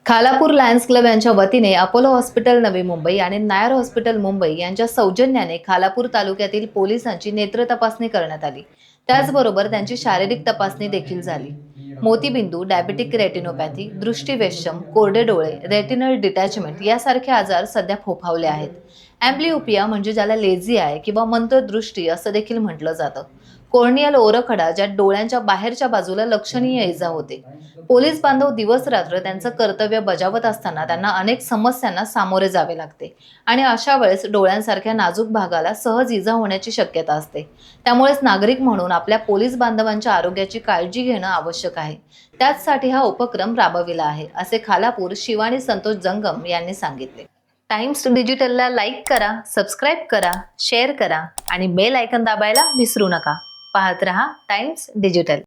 Khalapur Lions club यांच्या वतीने Apollo hospital Navi Mumbai आणि नायर हॉस्पिटल मुंबई यांच्या सौजन्याने खालापूर तालुक्यातील पोलिसांची नेत्र तपासणी करण्यात आली। त्याचबरोबर त्यांची शारीरिक तपासणी देखील झाली। मोतीबिंदू, डायबिटिक रेटिनोपॅथी, दृष्टिवेशम, कोरडे डोळे, रेटिनल डिटॅचमेंट यासारखे आजार सध्या फोफावले आहेत। अँब्लिओपिया म्हणजे ज्याला लेझी आय किंवा मंददृष्टी असं देखील म्हटलं जातं। कॉर्नियल ओरखडा, ज्यात डोळ्यांच्या बाहेरच्या बाजूला लक्षणीय इजा होते। पोलीस बांधव दिवस रात्र त्यांचं कर्तव्य बजावत असताना त्यांना अनेक समस्यांना सामोरे जावे लागते आणि अशा वेळेस डोळ्यांसारख्या नाजूक भागाला सहज इजा होण्याची शक्यता असते। त्यामुळेच नागरिक म्हणून आपल्या पोलीस बांधवांच्या आरोग्याची काळजी घेणं आवश्यक आहे। त्याचसाठी हा उपक्रम राबविला आहे, असे खालापूर शिवानी संतोष जंगम यांनी सांगितले। टाइम्स डिजिटलला लाईक करा, सबस्क्राईब करा, शेअर करा आणि बेल आयकॉन दाबायला विसरू नका। पाहत रहा टाइम्स डिजिटल।